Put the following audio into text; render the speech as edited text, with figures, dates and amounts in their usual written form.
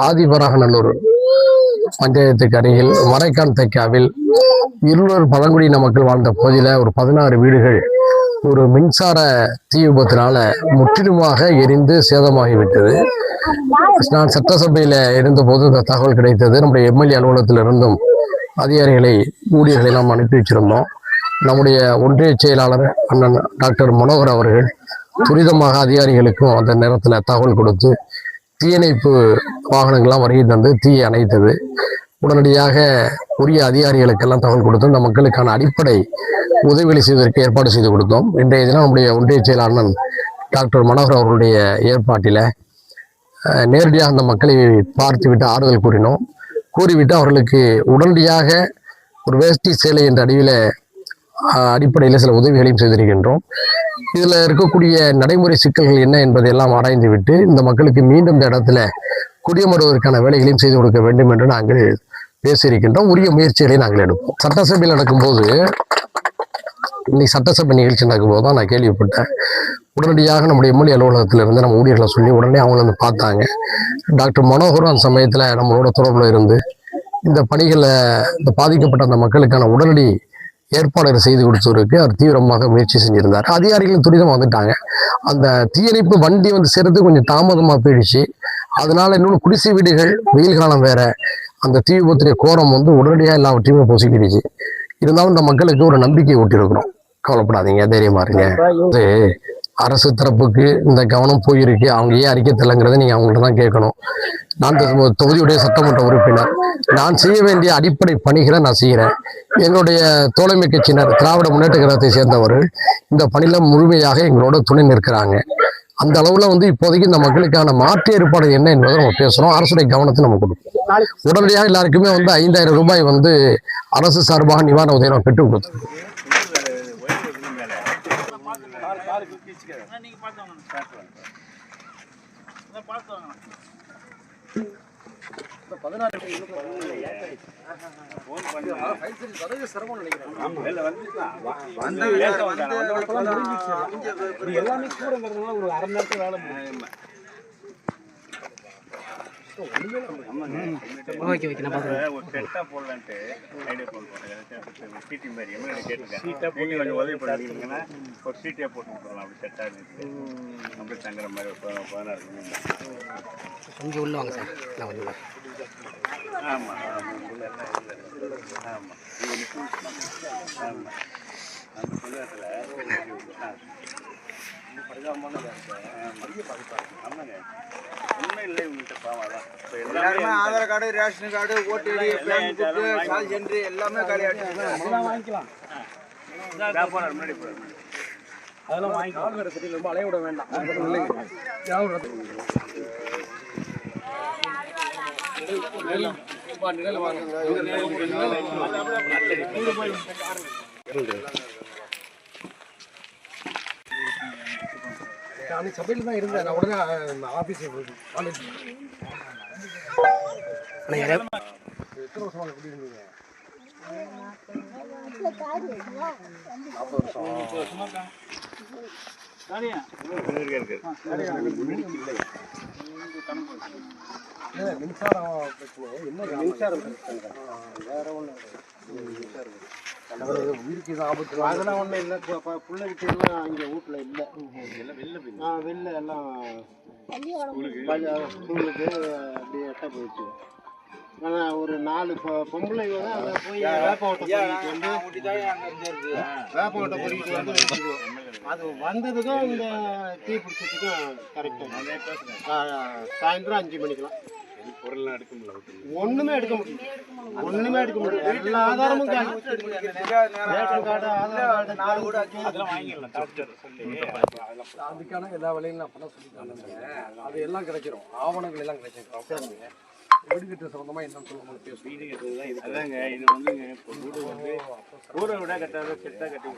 ஆதிபராகநல்லூர் பஞ்சாயத்துக்கு அருகில் மரைக்கான் தைக்காவில் 200 பழங்குடியின மக்கள் வாழ்ந்த பகுதியில் ஒரு 16 வீடுகள் ஒரு மின்சார தீ விபத்தினால முற்றிலுமாக எரிந்து சேதமாகிவிட்டது. நான் சட்டசபையில் இருந்தபோது இந்த தகவல் கிடைத்தது. நம்முடைய எம்எல்ஏ அலுவலகத்தில் இருந்தும் அதிகாரிகளை ஊழியர்களை நாம் அனுப்பி வச்சிருந்தோம். நம்முடைய ஒன்றிய செயலாளர் அண்ணன் டாக்டர் மனோகர் அவர்கள் துரிதமாக அதிகாரிகளுக்கும் அந்த நேரத்தில் தகவல் கொடுத்து தீயணைப்பு வாகனங்கள்லாம் வருகை தந்து தீயை அணைத்தது. உடனடியாக உரிய அதிகாரிகளுக்கெல்லாம் தகவல் கொடுத்து இந்த மக்களுக்கான அடிப்படை உதவிகளை செய்வதற்கு ஏற்பாடு செய்து கொடுத்தோம். இன்றைய தினம் நம்முடைய ஒன்றிய செயலாளர் டாக்டர் மனோகர் அவர்களுடைய ஏற்பாட்டில் நேரடியாக அந்த மக்களை பார்த்துவிட்டு ஆறுதல் கூறிவிட்டு அவர்களுக்கு உடனடியாக ஒரு வேஷ்டி சேலை என்ற அடிப்படையில் சில உதவிகளையும் செய்திருக்கின்றோம். இதில் இருக்கக்கூடிய நடைமுறை சிக்கல்கள் என்ன என்பதையெல்லாம் ஆராய்ந்து விட்டு இந்த மக்களுக்கு மீண்டும் இந்த இடத்துல குடியமர்வதற்கான வேலைகளையும் செய்து கொடுக்க வேண்டும் என்று நாங்கள் பேசியிருக்கின்றோம். உரிய முயற்சிகளை நாங்கள் எடுப்போம். சட்டசபையில் நடக்கும்போது இன்னைக்கு சட்டசபை நிகழ்ச்சி நடக்கும்போது தான் நான் கேள்விப்பட்டேன். உடனடியாக நம்முடைய எம்எல்ஏ அலுவலகத்தில் இருந்து நம்ம ஊழியர்களை சொல்லி உடனே அவங்கள வந்து பார்த்தாங்க. டாக்டர் மனோகரும் அந்த சமயத்தில் நம்மளோட தொடர்பில் இருந்து இந்த பணிகளை இந்த பாதிக்கப்பட்ட அந்த மக்களுக்கான உடனடி ஏற்பாடுகளை செய்து கொடுத்தவருக்கு அவர் தீவிரமாக முயற்சி செஞ்சிருந்தார். அதிகாரிகளும் துரிதமாக வந்துட்டாங்க. அந்த தீயணைப்பு வண்டி வந்து சேர்த்து கொஞ்சம் தாமதமாக போயிடுச்சு. அதனால இன்னொன்று குடிசை வீடுகள், வெயில் காலம் வேற, அந்த தீ விபத்துடைய கோரம் வந்து உடனடியாக எல்லாவற்றையுமே பொசுக்கிடுச்சு. இருந்தாலும் இந்த மக்களுக்கு ஒரு நம்பிக்கை ஊட்டியிருக்கிறோம். கவலைப்படாதீங்க, தைரியமா இருங்க. அரசு தரப்புக்கு இந்த கவனம் போயிருக்கு. அவங்க ஏன் அறிக்கை தரலைங்கிறத நீங்க அவங்கள்ட்ட தான் கேட்கணும். நான் தொகுதியுடைய சட்டமன்ற உறுப்பினர், நான் செய்ய வேண்டிய அடிப்படை பணிகளை நான் செய்கிறேன். எங்களுடைய தோழமை கட்சியினர் திராவிட முன்னேற்ற கழகத்தை சேர்ந்தவர்கள் இந்த பணியில முழுமையாக எங்களோட துணை நிற்கிறாங்க. அந்த அளவுல வந்து இப்போதைக்கு இந்த மக்களுக்கான மாற்று ஏற்பாடு என்ன என்பதை நம்ம பேசுறோம். அரசுடைய கவனத்தை நம்ம கொடுப்போம். உடனடியாக எல்லாருக்குமே வந்து 5000 ரூபாய் வந்து அரசு சார்பாக நிவாரண உதவி நம்ம பெற்றுக் கொடுத்தோம். எல்லாமே கூடங்கிறதுனால ஒரு அரை நேரத்துக்கு வேலை கொஞ்சம் உள்ள வாங்க சார். நான் வந்து ஆமாம் ஆமாம் எல்லாருமே Aadhaar card, ration card, OTT, bank book, சால் சென்ட்ரு எல்லாமே அதெல்லாம் வாங்கிக்கலாம். அதெல்லாம் வாங்கிக்கலாம். ரொம்ப அலைய விட வேண்டாம். சபையில் தான் இருந்தேன். நான் உடனே ஆஃபீஸ் காலேஜ் எத்தனை வருஷமாக எப்படி இருந்தீங்க? 40 வருஷம். மின்சாரம் பிரச்சனை என்ன? மின்சாரம் பிரச்சனை வேற ஒன்றும் உயிருக்கு இது ஆபத்து. அதெல்லாம் ஒன்றும் இல்லை. பிள்ளை வீட்டுலாம் இங்கே வீட்டில் இல்லை. வெளில எல்லாம் ஸ்கூலுக்கு அப்படியே எட்ட போயிடுச்சு. ஆனால் ஒரு 4 பொம்பளை அதை போய் வேப்பவட்டை பொறிக்கிட்டு வந்து அது வந்ததுக்கும் இந்த தீ பிடிச்சதுக்கும் கரெக்டாக சாயந்தரம் 5 மணிக்கெல்லாம் பொருள்லாம் எடுக்க முடியல. ஒன்றுமே எடுக்க முடியல. எல்லா ஆதாரமும் அதுக்கான எல்லா வேலையும் நான் பண்ண சொல்லியிருக்காங்க. அது எல்லாம் கிடைச்சிடும். ஆவணங்கள் எல்லாம் கிடைச்சிடும். வீடு கட்டுற சம்பந்தமா என்னன்னு சொல்லுங்க. வீடு கட்டுறது தான் இது. அதாங்க இது வந்து ஊரை விட கட்டாத செட்டா கட்டி